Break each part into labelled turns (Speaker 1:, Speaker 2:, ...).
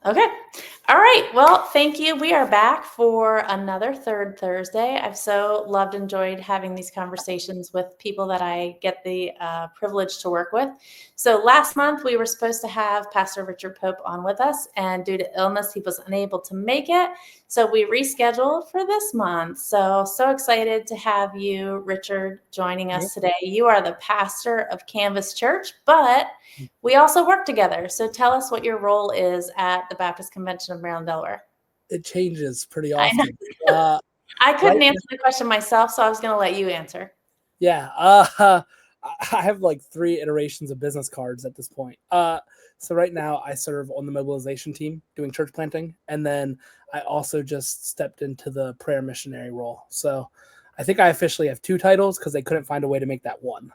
Speaker 1: Okay. All right. Well, thank you. We are back for another Third Thursday. I've so enjoyed having these conversations with people that I get the privilege to work with. So last month we were supposed to have Pastor Richard Pope on with us, and due to illness, he was unable to make it. So we rescheduled for this month. So excited to have you, Richard, joining
Speaker 2: Yeah.
Speaker 1: us today. You are the pastor of Canvas Church, but we also work together. So tell us what your role is at the Baptist Convention of Maryland, Delaware.
Speaker 2: It changes pretty
Speaker 1: I know.
Speaker 2: often. Uh,
Speaker 1: I
Speaker 2: right
Speaker 1: couldn't answer the question myself, so I was going to let you answer.
Speaker 2: Yeah. I have like 3 iterations of business cards at this point. So right now I serve on the mobilization team doing church planting. And then I also just stepped into the prayer missionary role. So I think I officially have 2 titles because they couldn't find a way to make that one.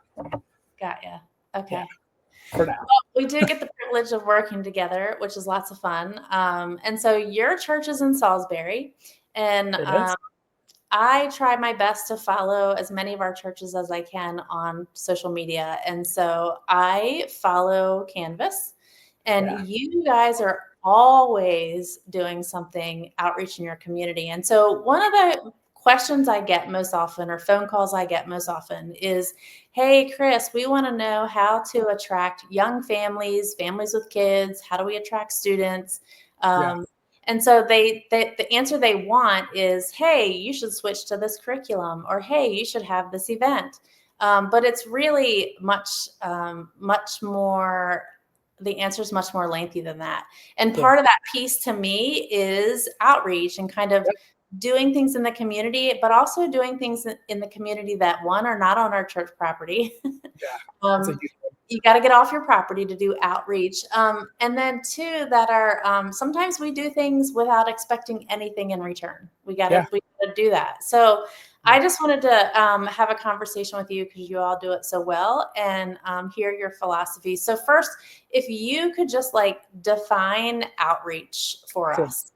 Speaker 1: Got ya. Okay.
Speaker 2: Yeah, for now.
Speaker 1: Well, we do get the privilege of working together, which is lots of fun. And so your church is in Salisbury, and
Speaker 2: It is.
Speaker 1: I try my best to follow as many of our churches as I can on social media. And so I follow Canvas,
Speaker 2: Yeah.
Speaker 1: and you guys are always doing something outreach in your community. And so one of the questions I get most often, or phone calls I get most often, is, hey, Chris, we want to know how to attract young families, families with kids. How do we attract students?
Speaker 2: Yeah.
Speaker 1: And so the answer they want is, hey, you should switch to this curriculum, or hey, you should have this event. But it's really much more. The answer is much more lengthy than that. And
Speaker 2: Yeah.
Speaker 1: part of that piece to me is outreach and kind of
Speaker 2: Yep.
Speaker 1: doing things in the community, but also doing things in the community that, one, are not on our church property.
Speaker 2: Yeah. That's a
Speaker 1: um,
Speaker 2: huge one.
Speaker 1: you got to get off your property to do outreach. And then 2, that are sometimes we do things without expecting anything in return. We got
Speaker 2: Yeah.
Speaker 1: to do that. So
Speaker 2: Yeah.
Speaker 1: I just wanted to have a conversation with you because you all do it so well, and hear your philosophy. So first, if you could just like define outreach for
Speaker 2: Sure.
Speaker 1: us.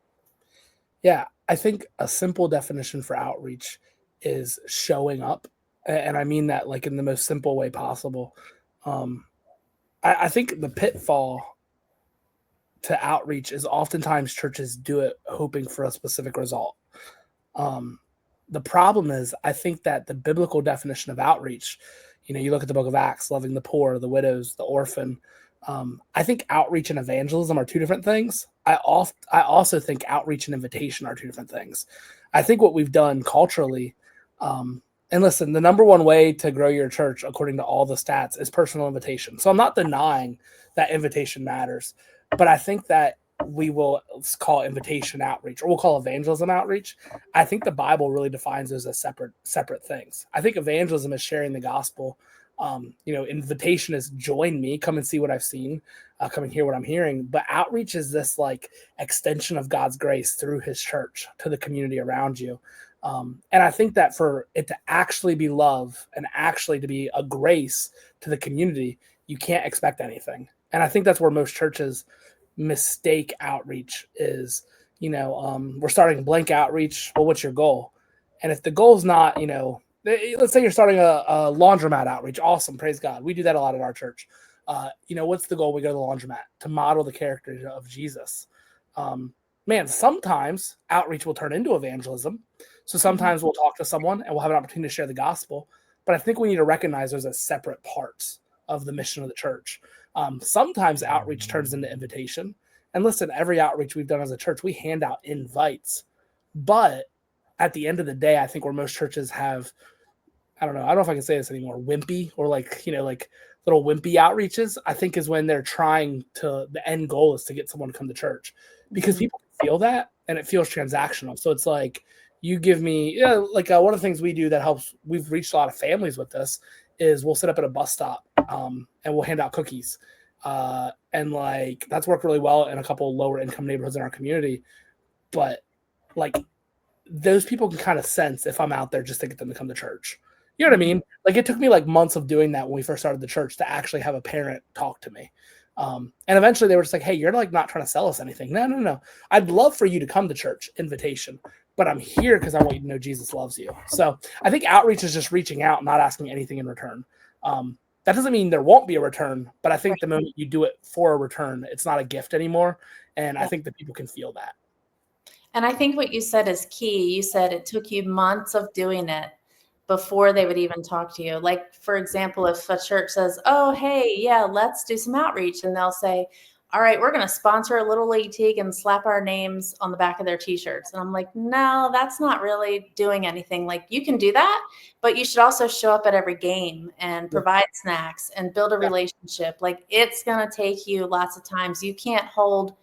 Speaker 2: Yeah. I think a simple definition for outreach is showing up. And I mean that like in the most simple way possible. Um, I think the pitfall to outreach is oftentimes churches do it hoping for a specific result. Um, the problem is, I think that the biblical definition of outreach, you look at the book of Acts, loving the poor, the widows, the orphan. I think outreach and evangelism are 2 different things. I also think outreach and invitation are 2 different things. I think what we've done culturally, and listen, the number one way to grow your church, according to all the stats, is personal invitation. So I'm not denying that invitation matters, but I think that we will call invitation outreach, or we'll call evangelism outreach. I think the Bible really defines those as separate things. I think evangelism is sharing the gospel. Invitation is join me, come and see what I've seen, come and hear what I'm hearing. But outreach is this like extension of God's grace through His church to the community around you. And I think that for it to actually be love and actually to be a grace to the community, you can't expect anything. And I think that's where most churches mistake outreach is. We're starting blank outreach. Well, what's your goal? And if the goal is not, let's say you're starting a laundromat outreach. Awesome. Praise God. We do that a lot at our church. What's the goal? We go to the laundromat to model the character of Jesus. Man, sometimes outreach will turn into evangelism. So sometimes we'll talk to someone and we'll have an opportunity to share the gospel. But I think we need to recognize those as separate parts of the mission of the church. Sometimes outreach turns into invitation. And listen, every outreach we've done as a church, we hand out invites. But at the end of the day, I think where most churches have, I don't know if I can say this anymore, wimpy or like little wimpy outreaches, I think is when they're trying to, the end goal is to get someone to come to church because people feel that and it feels transactional. So it's like, you give me, one of the things we do that helps, we've reached a lot of families with this, is we'll sit up at a bus stop and we'll hand out cookies. And like, that's worked really well in a couple lower income neighborhoods in our community. But like, those people can kind of sense if I'm out there just to get them to come to church. You know what I mean? Like, it took me like months of doing that when we first started the church to actually have a parent talk to me. And eventually they were just like, hey, you're like not trying to sell us anything. No. I'd love for you to come to church, invitation, but I'm here because I want you to know Jesus loves you. So I think outreach is just reaching out, not asking anything in return. That doesn't mean there won't be a return, but I think the
Speaker 1: Right.
Speaker 2: moment you do it for a return, it's not a gift anymore. And I
Speaker 1: Yeah.
Speaker 2: think that people can feel that.
Speaker 1: And I think what you said is key. You said it took you months of doing it before they would even talk to you. Like, for example, if a church says, "Oh, hey, yeah, let's do some outreach," and they'll say, "All right, we're going to sponsor a little league team and slap our names on the back of their t-shirts." And I'm like, "No, that's not really doing anything. Like, you can do that, but you should also show up at every game and
Speaker 2: Yeah.
Speaker 1: provide snacks and build a relationship. Like, it's going to take you lots of times. You can't hold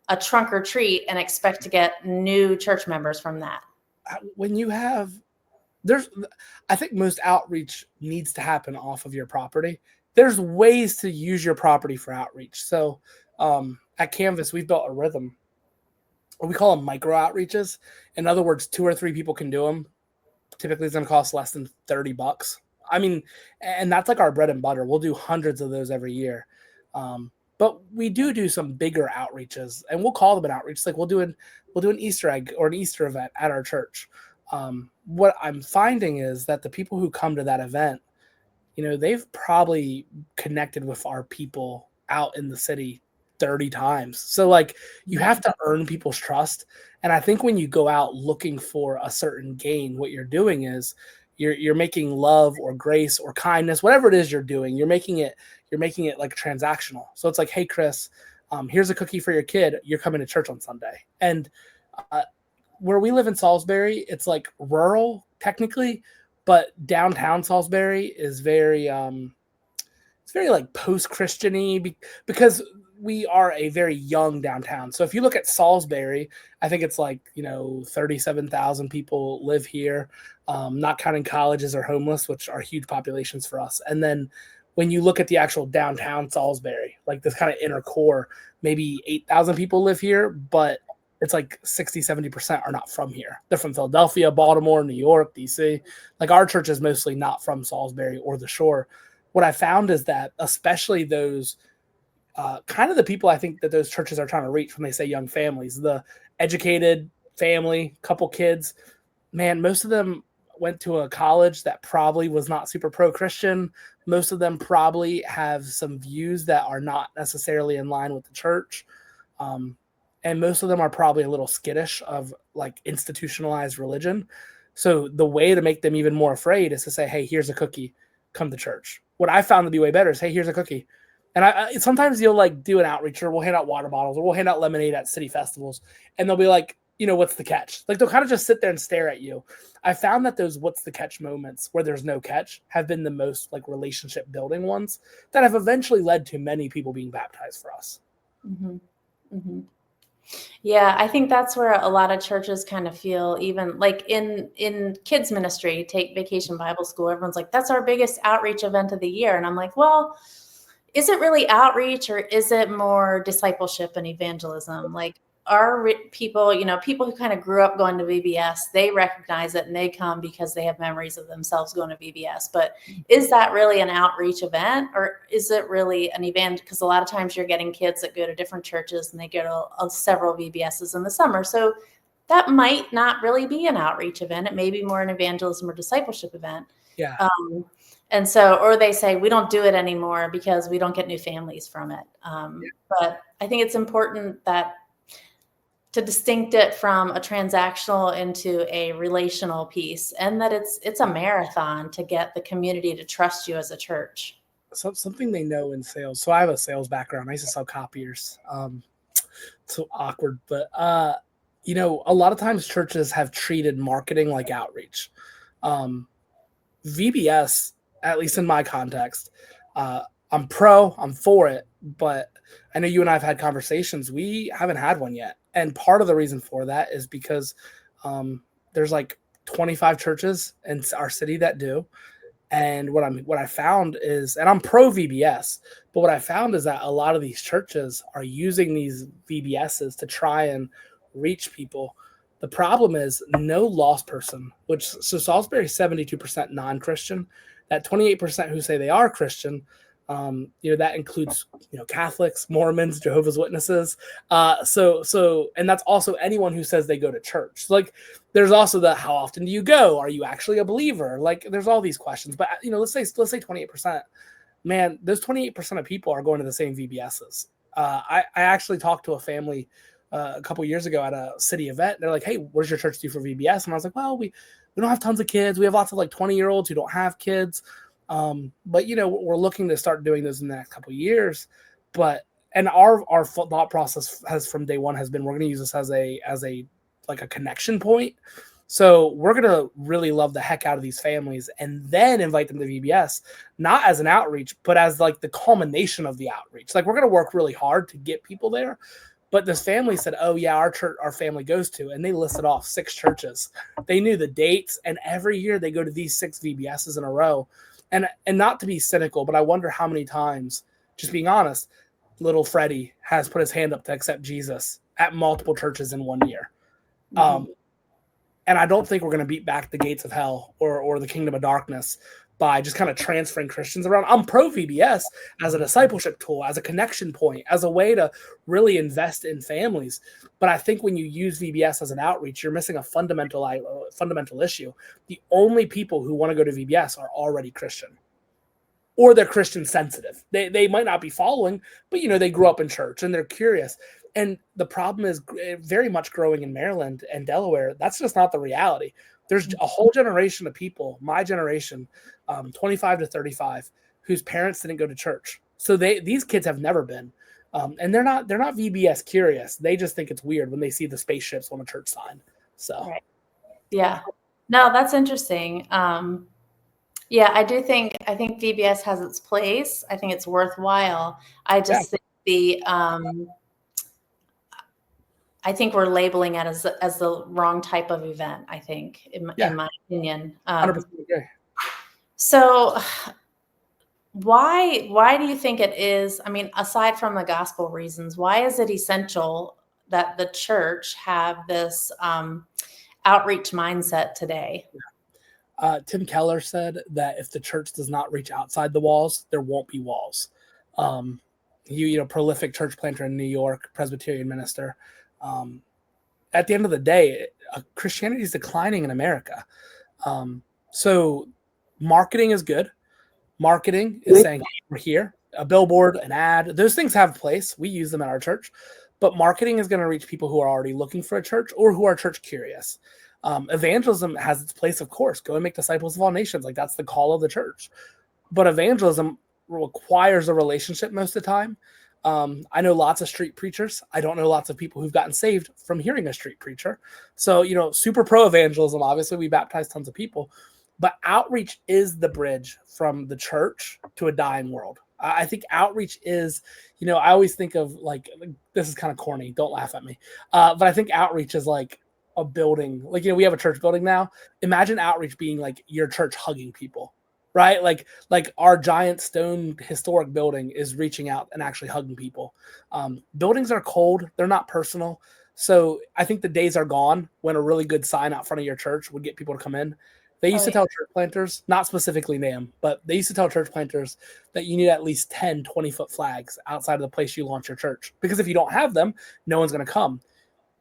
Speaker 1: a trunk or treat and expect to get new church members from that."
Speaker 2: When you have, there's, I think most outreach needs to happen off of your property. There's ways to use your property for outreach. So at Canvas, we've built a rhythm. We call them micro outreaches. In other words, 2 or 3 people can do them. Typically, it's going to cost less than $30. I mean, and that's like our bread and butter. We'll do hundreds of those every year. But we do some bigger outreaches, and we'll call them an outreach. It's like we'll do an Easter egg or an Easter event at our church. What I'm finding is that the people who come to that event, they've probably connected with our people out in the city 30 times. So like you have to earn people's trust. And I think when you go out looking for a certain gain, what you're doing is you're making love or grace or kindness, whatever it is you're doing, you're making it like transactional. So it's like, hey Chris, here's a cookie for your kid. You're coming to church on Sunday. And uh, where we live in Salisbury, it's like rural technically, but downtown Salisbury is very it's very like post-Christian-y because we are a very young downtown. So if you look at Salisbury, I think it's like, 37,000 people live here, not counting colleges or homeless, which are huge populations for us. And then when you look at the actual downtown Salisbury, like this kind of inner core, maybe 8,000 people live here, but it's like 60-70% are not from here. They're from Philadelphia, Baltimore, New York, DC. Like our church is mostly not from Salisbury or the shore. What I found is that especially those kind of the people I think that those churches are trying to reach when they say young families, the educated family, couple kids, man, most of them went to a college that probably was not super pro-Christian. Most of them probably have some views that are not necessarily in line with the church. And most of them are probably a little skittish of like institutionalized religion. So the way to make them even more afraid is to say, hey, here's a cookie, come to church. What I found to be way better is, hey, here's a cookie. And I sometimes you'll like do an outreach or we'll hand out water bottles or we'll hand out lemonade at city festivals. And they'll be like, what's the catch? Like they'll kind of just sit there and stare at you. I found that those what's the catch moments where there's no catch have been the most like relationship building ones that have eventually led to many people being baptized for us.
Speaker 1: Mm-hmm. Mm-hmm. Yeah, I think that's where a lot of churches kind of feel, even like in kids ministry, take Vacation Bible School, everyone's like, that's our biggest outreach event of the year. And I'm like, well, is it really outreach or is it more discipleship and evangelism? Like our people, people who kind of grew up going to VBS, they recognize it and they come because they have memories of themselves going to VBS. But is that really an outreach event or is it really an event? Because a lot of times you're getting kids that go to different churches and they go to several VBSs in the summer. So that might not really be an outreach event. It may be more an evangelism or discipleship event.
Speaker 2: Yeah.
Speaker 1: And so, or they say, we don't do it anymore because we don't get new families from it. But I think it's important that to distinct it from a transactional into a relational piece, and that it's a marathon to get the community to trust you as a church.
Speaker 2: Something they know in sales. So I have a sales background. I used to sell copiers. So awkward, but a lot of times churches have treated marketing like outreach. VBS, at least in my context, I'm for it, but I know you and I have had conversations. We haven't had one yet. And part of the reason for that is because there's like 25 churches in our city that do. And what I found is, and I'm pro VBS, but what I found is that a lot of these churches are using these VBSs to try and reach people. The problem is no lost person, so Salisbury is 72% non-Christian. That 28% who say they are Christian, that includes Catholics, Mormons, Jehovah's Witnesses. And that's also anyone who says they go to church. Like there's also the how often do you go? Are you actually a believer? Like there's all these questions. But let's say 28%. man, those 28% of people are going to the same VBSs. I actually talked to a family a couple years ago at a city event. They're like, "Hey, what does your church do for VBS?" And I was like, "Well, we don't have tons of kids. We have lots of like 20-year-olds who don't have kids, but we're looking to start doing this in the next couple of years." But and our thought process has from day one has been we're going to use this as a like a connection point. So we're going to really love the heck out of these families and then invite them to VBS, not as an outreach, but as like the culmination of the outreach. Like we're going to work really hard to get people there. But this family said, "Oh yeah, our church, our family goes to," and they listed off 6 churches. They knew the dates, and every year they go to these 6 VBSs in a row. And not to be cynical, but I wonder how many times, just being honest, little Freddie has put his hand up to accept Jesus at multiple churches in one year.
Speaker 1: Mhm.
Speaker 2: And I don't think we're going to beat back the gates of hell or the kingdom of darkness by just kind of transferring Christians around. I'm pro VBS as a discipleship tool, as a connection point, as a way to really invest in families. But I think when you use VBS as an outreach, you're missing a fundamental issue. The only people who want to go to VBS are already Christian, or they're Christian sensitive. They might not be following, but they grew up in church and they're curious. And the problem is very much growing in Maryland and Delaware. That's just not the reality. There's a whole generation of people, my generation, 25 to 35, whose parents didn't go to church. So these kids have never been, and they're not VBS curious. They just think it's weird when they see the spaceships on a church sign. So
Speaker 1: Right. Yeah. No, that's interesting. Yeah, I think VBS has its place. I think it's worthwhile. I
Speaker 2: yeah,
Speaker 1: just think I think we're labeling it as the wrong type of event, I think,
Speaker 2: yeah,
Speaker 1: in my opinion.
Speaker 2: 100% agree.
Speaker 1: So why do you think it is? I mean, aside from the gospel reasons, why is it essential that the church have this outreach mindset today?
Speaker 2: Tim Keller said that if the church does not reach outside the walls, there won't be walls. Um, prolific church planter in New York, Presbyterian minister. At the end of the day, Christianity is declining in America. So marketing is good. Marketing is saying, "Hey, we're here." A billboard, an ad, those things have a place. We use them at our church. But marketing is going to reach people who are already looking for a church or who are church curious. Evangelism has its place, of course. Go and make disciples of all nations. Like that's the call of the church. But evangelism requires a relationship most of the time. I know lots of street preachers. I don't know lots of people who've gotten saved from hearing a street preacher. So, super pro evangelism. Obviously, we baptize tons of people. But outreach is the bridge from the church to a dying world. I think outreach is, I always think of like, this is kind of corny. Don't laugh at me. But I think outreach is like a building. Like, we have a church building now. Imagine outreach being like your church hugging people, right? Like our giant stone historic building is reaching out and actually hugging people. Buildings are cold. They're not personal. So I think the days are gone when a really good sign out front of your church would get people to come in. They used to tell church planters, not specifically NAM, but they used to tell church planters that you need at least 10 20-foot flags outside of the place you launch your church. Because if you don't have them, no one's going to come.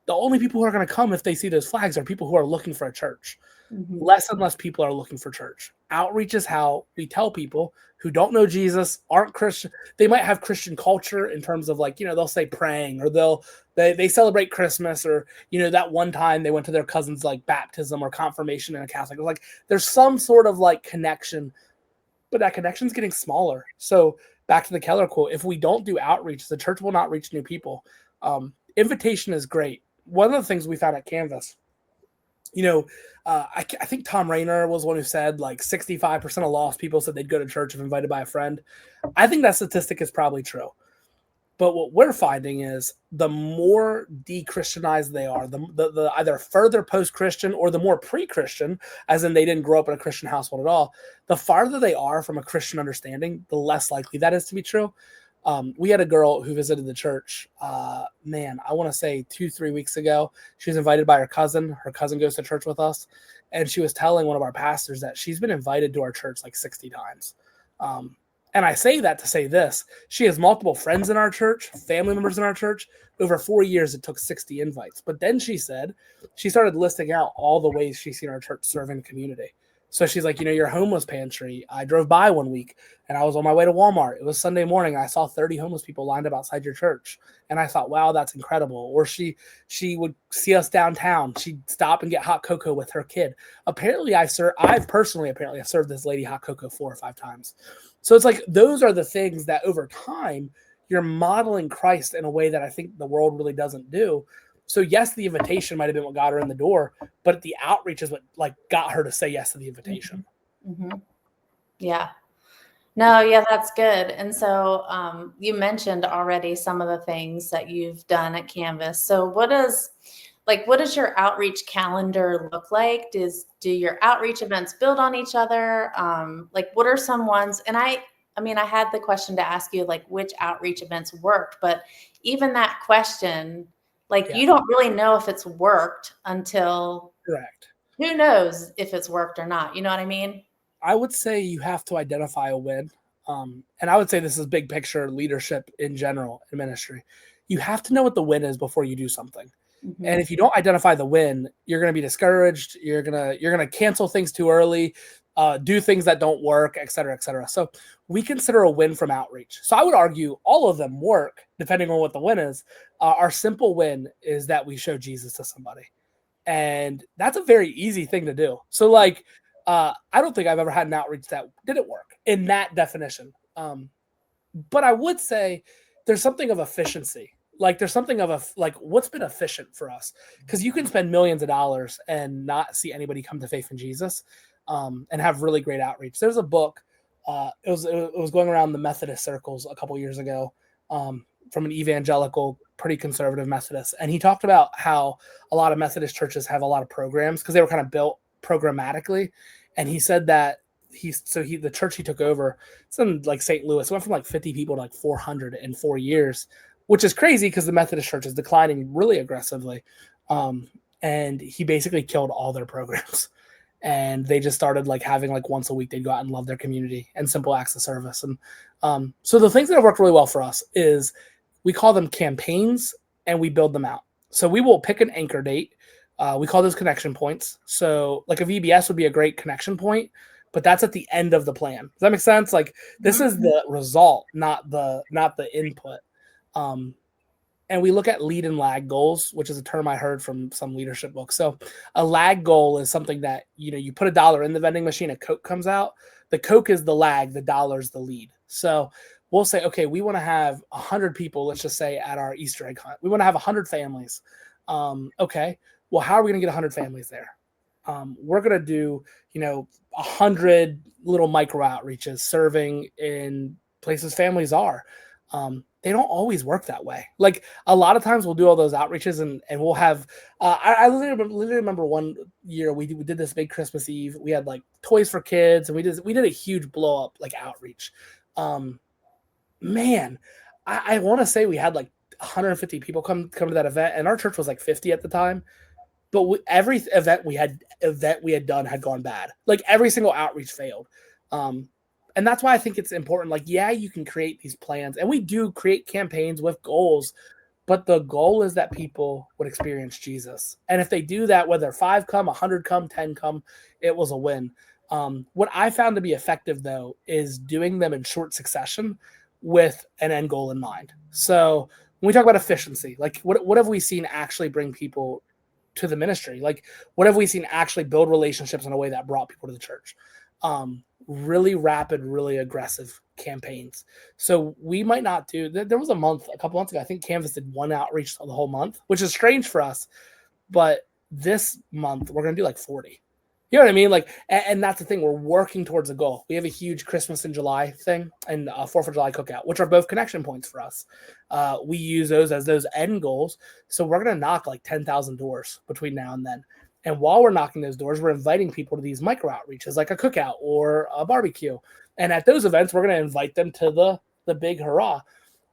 Speaker 2: The only people who are going to come if they see those flags are people who are looking for a church.
Speaker 1: Mm-hmm.
Speaker 2: Less and less people are looking for church. Outreach is how we tell people who don't know Jesus, aren't Christian. They might have Christian culture in terms of like, they'll say praying or they celebrate Christmas or, that one time they went to their cousin's like baptism or confirmation in a Catholic. Like there's some sort of like connection, but that connection's getting smaller. So back to the Keller quote, if we don't do outreach, the church will not reach new people. Invitation is great. One of the things we found at Canvas, I think Tom Rainer was one who said like 65% of lost people said they'd go to church if invited by a friend. I think that statistic is probably true. But what we're finding is the more de-Christianized they are, the either further post-Christian or the more pre-Christian, as in they didn't grow up in a Christian household at all, the farther they are from a Christian understanding, the less likely that is to be true. We had a girl who visited the church, I want to say 2-3 weeks ago. She was invited by her cousin. Her cousin goes to church with us. And she was telling one of our pastors that she's been invited to our church like 60 times. And I say that to say this. She has multiple friends in our church, family members in our church. Over 4 years, it took 60 invites. But then she said she started listing out all the ways she's seen our church serve in the community. So she's like, your homeless pantry. I drove by one week and I was on my way to Walmart. It was Sunday morning. And I saw 30 homeless people lined up outside your church. And I thought, wow, that's incredible. Or she would see us downtown. She'd stop and get hot cocoa with her kid. Apparently I've personally served this lady hot cocoa 4 or 5 times. So it's like, those are the things that over time you're modeling Christ in a way that I think the world really doesn't do. So yes, the invitation might have been what got her in the door, but the outreach is what like got her to say yes to the invitation.
Speaker 1: Mm-hmm. Yeah. No, yeah, that's good. And so you mentioned already some of the things that you've done at Canvas. So what does your outreach calendar look like? Do your outreach events build on each other? Like what are some ones? And I mean, I had the question to ask you like which outreach events worked, but even that question, like you don't really know if it's worked until
Speaker 2: Correct.
Speaker 1: who knows if it's worked or not. You know what I mean?
Speaker 2: I would say you have to identify a win. And I would say this is big picture leadership in general in ministry. You have to know what the win is before you do something.
Speaker 1: Mm-hmm.
Speaker 2: And if you don't identify the win, you're going to be discouraged. You're gonna cancel things too early, do things that don't work, et cetera, et cetera. So we consider a win from outreach. So I would argue all of them work depending on what the win is. Our simple win is that we show Jesus to somebody, and that's a very easy thing to do. So like, I don't think I've ever had an outreach that didn't work in that definition. But I would say there's something of efficiency. Like there's something of what's been efficient for us, because you can spend millions of dollars and not see anybody come to faith in Jesus, and have really great outreach. There's a book. It was going around the Methodist circles a couple years ago, from an evangelical, pretty conservative Methodist, and he talked about how a lot of Methodist churches have a lot of programs because they were kind of built programmatically, and he said that the church he took over, it's in like St. Louis, went from like 50 people to like 400 in 4 years, which is crazy because the Methodist church is declining really aggressively. And he basically killed all their programs. And they just started like having like once a week they'd go out and love their community and simple acts of service. And so the things that have worked really well for us is we call them campaigns and we build them out. So we will pick an anchor date. We call those connection points. So like a VBS would be a great connection point, but that's at the end of the plan. Does that make sense? Like this is the result, not the input. And we look at lead and lag goals, which is a term I heard from some leadership books. So a lag goal is something that, you put $1 in the vending machine, a Coke comes out. The Coke is the lag, the dollar is the lead. So we'll say, okay, we want to have 100 people, let's just say at our Easter egg hunt. We want to have 100 families. Okay, well, how are we going to get 100 families there? We're going to do, 100 little micro outreaches serving in places families are. They don't always work that way. Like a lot of times we'll do all those outreaches and we'll have, I literally remember one year we did this big Christmas Eve. We had like toys for kids and we did a huge blow up like outreach. Man, I want to say we had like 150 people come to that event, and our church was like 50 at the time. But every event we had done had gone bad. Like every single outreach failed. And that's why I think it's important. Like, yeah, you can create these plans, and we do create campaigns with goals, but the goal is that people would experience Jesus. And if they do that, whether 5 come, 100 come, 10 come, it was a win. What I found to be effective, though, is doing them in short succession with an end goal in mind. So when we talk about efficiency, like what have we seen actually bring people to the ministry? Like what have we seen actually build relationships in a way that brought people to the church? Really rapid, really aggressive campaigns. So we might not do, there was a couple months ago, I think Canvas did one outreach the whole month, which is strange for us. But this month we're going to do like 40. You know what I mean? Like, and that's the thing. We're working towards a goal. We have a huge Christmas in July thing and 4th of July cookout, which are both connection points for us. We use those as those end goals. So we're going to knock like 10,000 doors between now and then. And while we're knocking those doors, we're inviting people to these micro outreaches, like a cookout or a barbecue. And at those events, we're going to invite them to the big hurrah.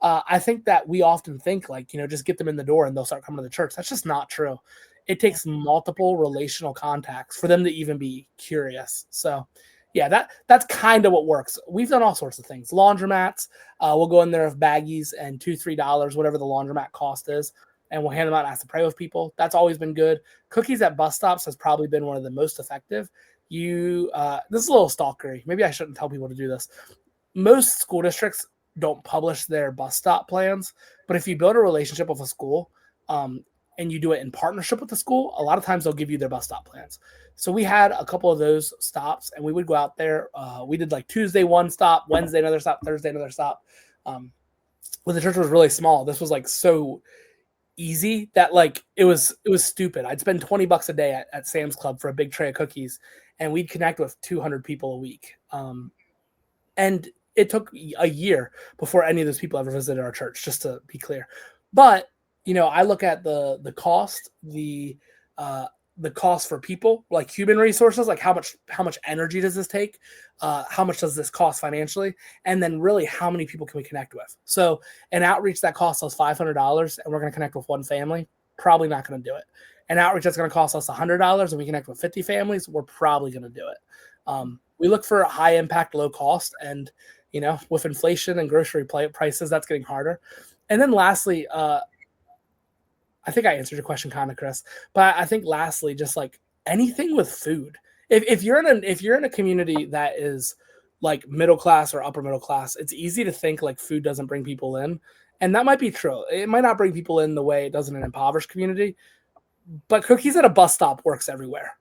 Speaker 2: I think that we often think like, just get them in the door and they'll start coming to the church. That's just not true. It takes multiple relational contacts for them to even be curious. So yeah, that's kind of what works. We've done all sorts of things. Laundromats, we'll go in there with baggies and $2-3, whatever the laundromat cost is, and we'll hand them out and ask to pray with people. That's always been good. Cookies at bus stops has probably been one of the most effective this is a little stalkery. Maybe I shouldn't tell people to do this. Most school districts don't publish their bus stop plans, but if you build a relationship with a school, um, and you do it in partnership with the school, a lot of times they'll give you their bus stop plans. So we had a couple of those stops, and we would go out there. We did like Tuesday one stop, Wednesday another stop, Thursday another stop. Um, when the church was really small, this was like so easy that like it was stupid. I'd spend $20 a day at Sam's Club for a big tray of cookies, and we'd connect with 200 people a week. And it took a year before any of those people ever visited our church, just to be clear. But I look at the cost, the cost for people, like human resources, like how much energy does this take, how much does this cost financially, and then really how many people can we connect with. So an outreach that costs us $500 and we're going to connect with one family, probably not going to do it. An outreach that's going to cost us $100 and we connect with 50 families, we're probably going to do it. We look for high impact, low cost, and with inflation and grocery prices, that's getting harder. And then lastly, I think I answered your question kind of, Chris, but I think lastly, just like anything with food. If you're in a community that is like middle class or upper middle class, it's easy to think like food doesn't bring people in. And that might be true. It might not bring people in the way it does in an impoverished community, but cookies at a bus stop works everywhere.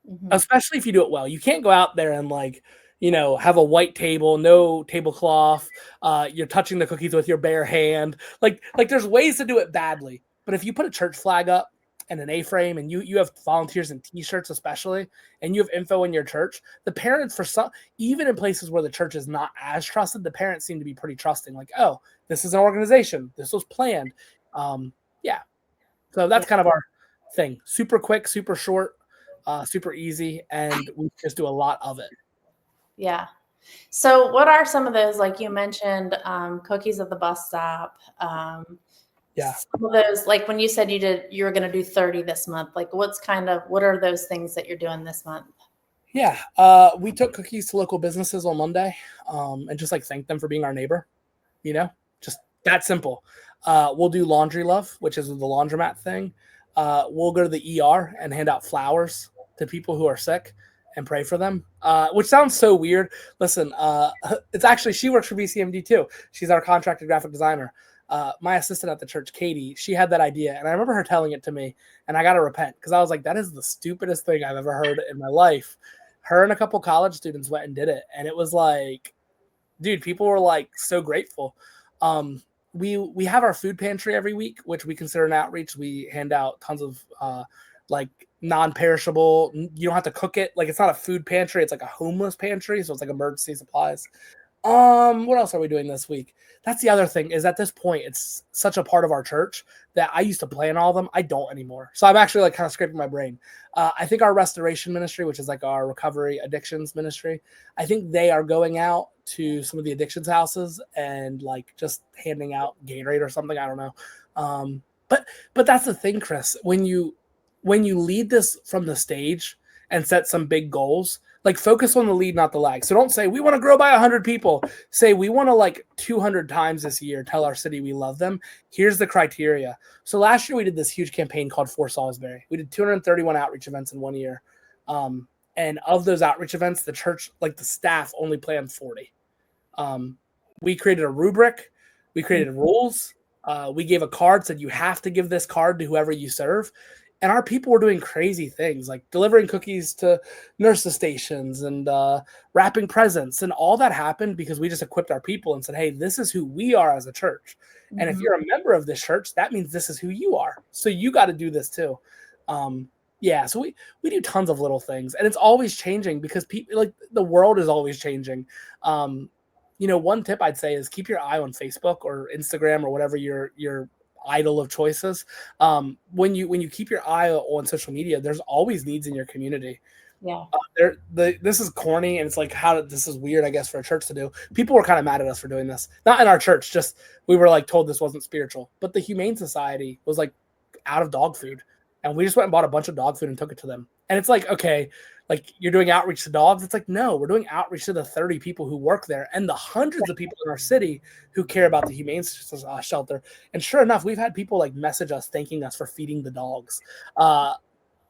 Speaker 1: Mm-hmm.
Speaker 2: Especially if you do it well. You can't go out there and like, have a white table, no tablecloth. You're touching the cookies with your bare hand. Like there's ways to do it badly. But if you put a church flag up and an A-frame, and you have volunteers in T-shirts especially, and you have info in your church, the parents, for some, even in places where the church is not as trusted, the parents seem to be pretty trusting. Like, oh, this is an organization. This was planned. Yeah. So that's kind of our thing. Super quick, super short, super easy, and we just do a lot of it.
Speaker 1: Yeah. So what are some of those, like you mentioned, cookies at the bus stop?
Speaker 2: Yeah.
Speaker 1: Some of those, like when you said you were going to do 30 this month, like what are those things that you're doing this month?
Speaker 2: Yeah. We took cookies to local businesses on Monday, and just like thank them for being our neighbor, just that simple. We'll do laundry love, which is the laundromat thing. We'll go to the ER and hand out flowers to people who are sick and pray for them, which sounds so weird. Listen, it's actually, she works for BCMD too. She's our contracted graphic designer. My assistant at the church, Katie, she had that idea, and I remember her telling it to me, and I got to repent because I was like, that is the stupidest thing I've ever heard in my life. Her and a couple college students went and did it, and it was like, dude, people were like so grateful. We have our food pantry every week, which we consider an outreach. We hand out tons of like non-perishable. You don't have to cook it. Like, it's not a food pantry; it's like a homeless pantry, so it's like emergency supplies. What else are we doing this week? That's the other thing, is at this point, it's such a part of our church that I used to plan all of them. I don't anymore. So I'm actually like kind of scraping my brain. I think our restoration ministry, which is like our recovery addictions ministry, I think they are going out to some of the addictions houses and like just handing out Gatorade or something. I don't know. But that's the thing, Chris, when you lead this from the stage and set some big goals, like focus on the lead, not the lag. So don't say we want to grow by 100 people. Say we want to like 200 times this year tell our city we love them. Here's the criteria. So last year we did this huge campaign called For Salisbury. We did 231 outreach events in 1 year. And of those outreach events, the church, like the staff, only planned 40. We created a rubric. We created rules. We gave a card, said you have to give this card to whoever you serve. And our people were doing crazy things like delivering cookies to nurses stations and wrapping presents. And all that happened because we just equipped our people and said, hey, this is who we are as a church. Mm-hmm. And if you're a member of this church, that means this is who you are. So you got to do this too. So we do tons of little things, and it's always changing because people, like, the world is always changing. One tip I'd say is keep your eye on Facebook or Instagram or whatever your idol of choices. When you keep your eye on social media, there's always needs in your community.
Speaker 1: Yeah.
Speaker 2: This is corny, and it's like, this is weird, I guess, for a church to do. People were kind of mad at us for doing this. Not in our church, just we were like told this wasn't spiritual. But the Humane Society was like out of dog food, and we just went and bought a bunch of dog food and took it to them. And it's like, okay, like you're doing outreach to dogs. It's like, no, we're doing outreach to the 30 people who work there and the hundreds of people in our city who care about the Humane Shelter. And sure enough, we've had people like message us thanking us for feeding the dogs.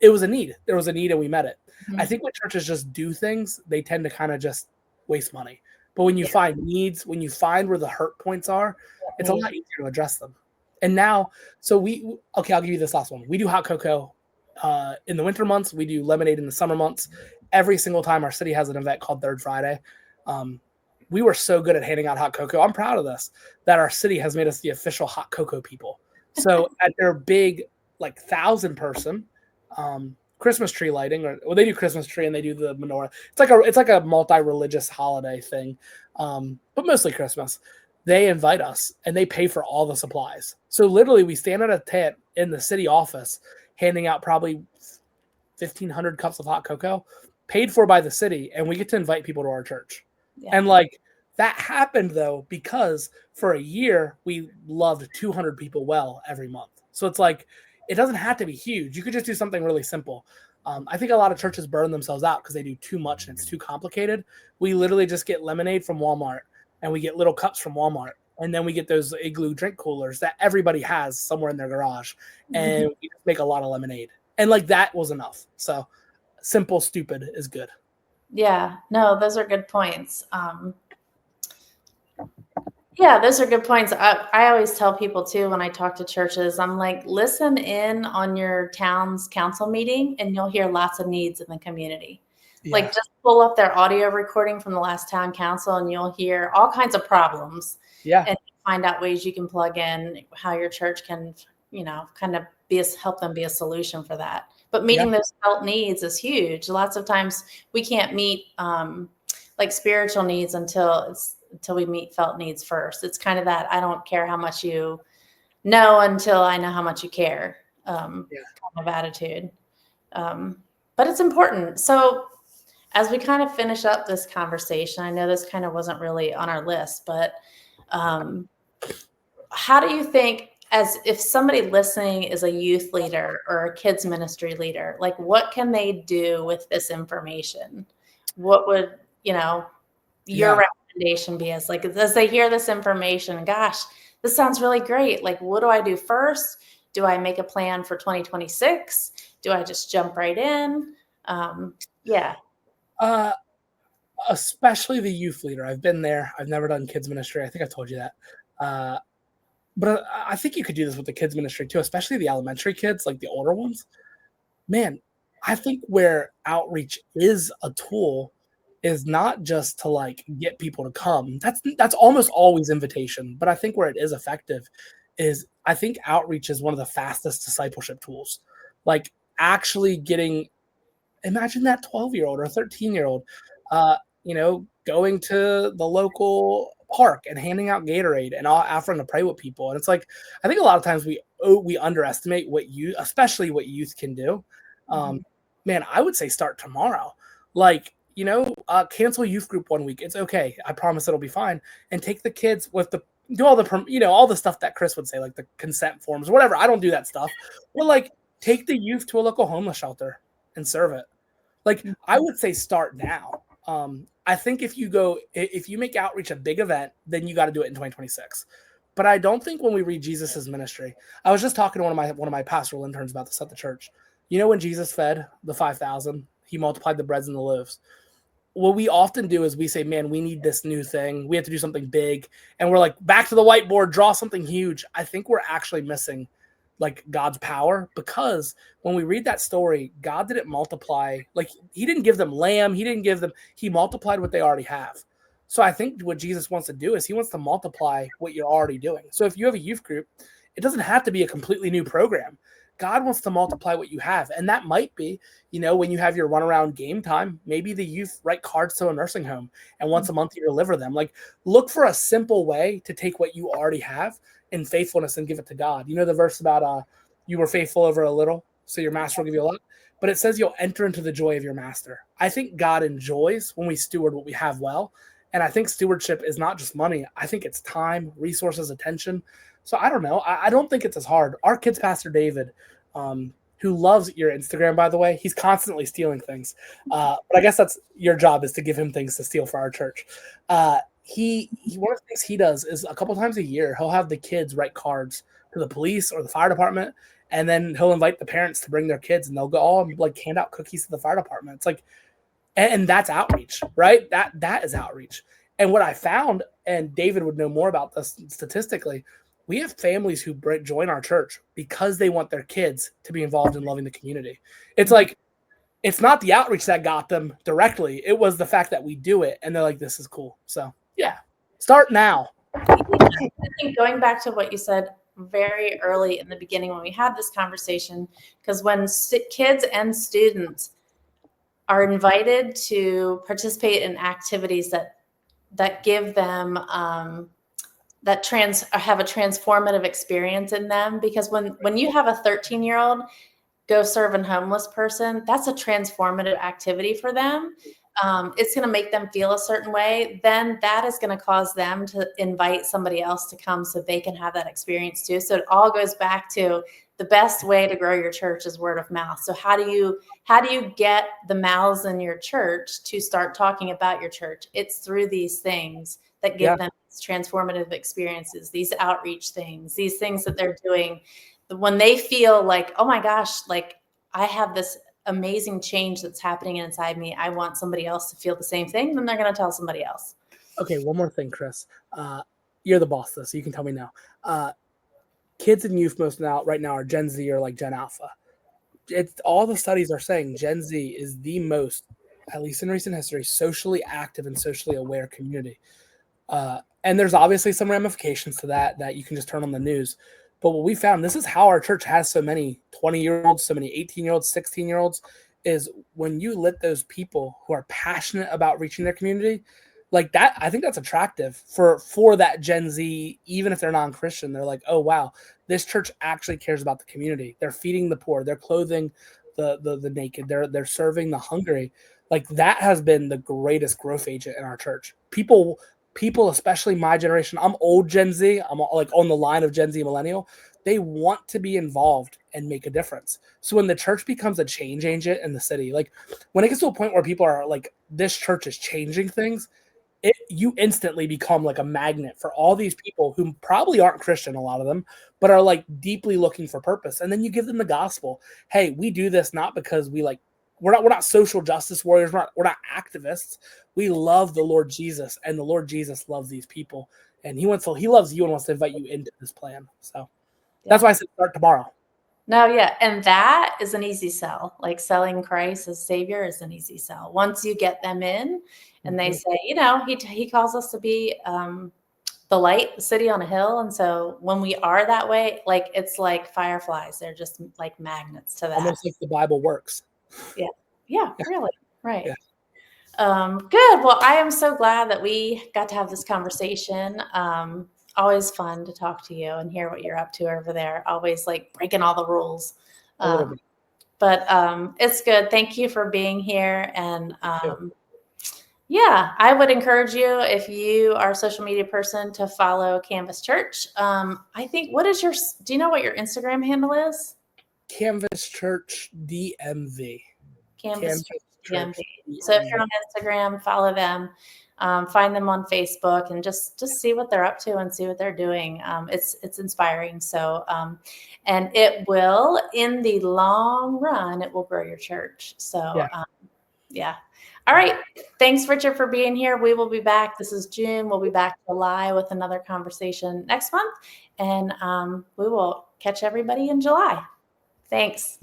Speaker 2: it was a need. There was a need and we met it. I
Speaker 1: Mhm.
Speaker 2: think when churches just do things, they tend to kind of just waste money. But when you
Speaker 1: Yeah,
Speaker 2: find needs, when you find where the hurt points are, it's a
Speaker 1: need.
Speaker 2: lot easier to address them. And now, so okay, I'll give you this last one. We do hot cocoa in the winter months. We do lemonade in the summer months. Every single time our city has an event called Third Friday. Um, we were so good at handing out hot cocoa. I'm proud of this, that our city has made us the official hot cocoa people. So at their big, like 1,000-person Christmas tree lighting, or well, they do Christmas tree and they do the menorah. It's like a multi-religious holiday thing, but mostly Christmas. They invite us and they pay for all the supplies. So literally, we stand at a tent in the city office, handing out probably 1,500 cups of hot cocoa, paid for by the city, and we get to invite people to our church.
Speaker 1: Yeah.
Speaker 2: And like that happened though because for a year we loved 200 people well every month. So it's like it doesn't have to be huge. You could just do something really simple. I think a lot of churches burn themselves out because they do too much and it's too complicated. We literally just get lemonade from Walmart and we get little cups from Walmart. And then we get those igloo drink coolers that everybody has somewhere in their garage. And we just make a lot of lemonade. And like that was enough. So simple, stupid is good.
Speaker 1: Yeah, no, those are good points. Yeah, those are good points. I always tell people too when I talk to churches, I'm like, listen in on your town's council meeting and you'll hear lots of needs in the community. Like
Speaker 2: Yeah.
Speaker 1: just pull up their audio recording from the last town council and you'll hear all kinds of problems
Speaker 2: Yeah.
Speaker 1: and find out ways you can plug in how your church can, kind of help them be a solution for that. But
Speaker 2: Yeah.
Speaker 1: meeting those felt needs is huge. Lots of times we can't meet like spiritual needs until we meet felt needs first. It's kind of that I don't care how much you know until I know how much you care
Speaker 2: Yeah.
Speaker 1: kind of attitude. But it's important. So as we kind of finish up this conversation, I know this kind of wasn't really on our list, but um, how do you think, as if somebody listening is a youth leader or a kids ministry leader, like what can they do with this information? What would, your
Speaker 2: Yeah.
Speaker 1: recommendation be as they hear this information, gosh, this sounds really great. Like, what do I do first? Do I make a plan for 2026? Do I just jump right in? Yeah.
Speaker 2: Uh, Especially the youth leader. I've been there. I've never done kids ministry. I think I told you that. Uh, but I think you could do this with the kids ministry too, especially the elementary kids, like the older ones. Man, I think where outreach is a tool is not just to like get people to come. That's almost always invitation, but I think where it is effective is I think outreach is one of the fastest discipleship tools. Like actually getting imagine that 12-year-old or 13-year-old going to the local park and handing out Gatorade and offering to pray with people. And it's like I think a lot of times we underestimate what youth, especially what youth can do. Um,
Speaker 1: Mhm.
Speaker 2: Man, I would say start tomorrow. Like, cancel youth group 1 week. It's okay. I promise it'll be fine. And take the kids with the do all the all the stuff that Chris would say, like the consent forms, whatever. I don't do that stuff. But like take the youth to a local homeless shelter and serve it. Like I would say start now. I think if you make outreach a big event, then you got to do it in 2026. But I don't think when we read Jesus's ministry, I was just talking to one of my pastoral interns about this at the church. You know when Jesus fed the 5,000, he multiplied the breads and the loaves. What we often do is we say, man, we need this new thing. We have to do something big. And we're like, back to the whiteboard, draw something huge. I think we're actually missing like God's power because when we read that story, God didn't multiply, like he didn't give them lamb. He multiplied what they already have. So I think what Jesus wants to do is he wants to multiply what you're already doing. So if you have a youth group, it doesn't have to be a completely new program. God wants to multiply what you have. And that might be, when you have your run around game time, maybe the youth write cards to a nursing home and once a month you deliver them. Like look for a simple way to take what you already have in faithfulness and give it to God. You know the verse about you were faithful over a little, so your master will give you a lot. But it says you'll enter into the joy of your master. I think God enjoys when we steward what we have well. And I think stewardship is not just money. I think it's time, resources, attention. So I don't know. I don't think it's as hard. Our kids pastor David, who loves your Instagram, by the way, he's constantly stealing things. But I guess that's your job is to give him things to steal for our church. He one of the things he does is a couple times a year he'll have the kids write cards to to the police or the fire department, and then he'll invite the parents to bring their kids, and they'll go all like hand out cookies to the fire department. It's like, and that's outreach, right? That is outreach. And what I found, and David would know more about this statistically, we have families who join our church because they want their kids to be involved in loving the community. It's like, it's not the outreach that got them directly. It was the fact that we do it, and they're like, this is cool. So yeah, start now.
Speaker 1: I think going back to what you said very early in the beginning when we had this conversation, because when kids and students are invited to participate in activities that give them that have a transformative experience in them, because when you have a 13-year-old go serve a homeless person, that's a transformative activity for them. It's going to make them feel a certain way. Then that is going to cause them to invite somebody else to come so they can have that experience too. So it all goes back to the best way to grow your church is word of mouth. So how do you get the mouths in your church to start talking about your church? It's through these things that give them these transformative experiences, these outreach things, these things that they're doing. When they feel like, oh my gosh, like I have this amazing change that's happening inside me, I want somebody else to feel the same thing, then they're going to tell somebody else.
Speaker 2: Okay, one more thing, Chris. You're the boss though, so you can tell me now. Kids and youth right now are Gen Z or like Gen Alpha. It's all the studies are saying Gen Z is the most, at least in recent history, socially active and socially aware community. And there's obviously some ramifications to that you can just turn on the news. But what we found, this is how our church has so many 20-year-olds, so many 18-year-olds, 16-year-olds, is when you let those people who are passionate about reaching their community, like that, I think that's attractive for that Gen Z, even if they're non-Christian. They're like, oh, wow, this church actually cares about the community. They're feeding the poor. They're clothing the naked. They're serving the hungry. Like that has been the greatest growth agent in our church. People, especially my generation, I'm old Gen Z, I'm like on the line of Gen Z millennial, they want to be involved and make a difference. So when the church becomes a change agent in the city, like when it gets to a point where people are like, this church is changing things, you instantly become like a magnet for all these people who probably aren't Christian, a lot of them, but are like deeply looking for purpose. And then you give them the gospel. Hey, we do this not because we're not social justice warriors. We're not activists. We love the Lord Jesus, and the Lord Jesus loves these people, and he loves you and wants to invite you into this plan. So that's why I said start tomorrow.
Speaker 1: No, yeah. And that is an easy sell. Like selling Christ as Savior is an easy sell. Once you get them in and they say, he calls us to be the light, the city on a hill. And so when we are that way, like it's like fireflies. They're just like magnets to that.
Speaker 2: Almost like the Bible works.
Speaker 1: Yeah. Yeah, really. Right.
Speaker 2: Yeah.
Speaker 1: Good. Well, I am so glad that we got to have this conversation. Always fun to talk to you and hear what you're up to over there. Always like breaking all the rules.
Speaker 2: A little bit.
Speaker 1: But it's good. Thank you for being here. And yeah, I would encourage you, if you are a social media person, to follow Canvas Church. I think, do you know what your Instagram handle is?
Speaker 2: Canvas Church DMV.
Speaker 1: Canvas Church DMV. So if you're on Instagram, follow them. Find them on Facebook and just see what they're up to and see what they're doing. It's inspiring. So, and it will, in the long run, it will grow your church. So, yeah. All right. Thanks, Richard, for being here. We will be back. This is June. We'll be back July with another conversation next month. And we will catch everybody in July. Thanks.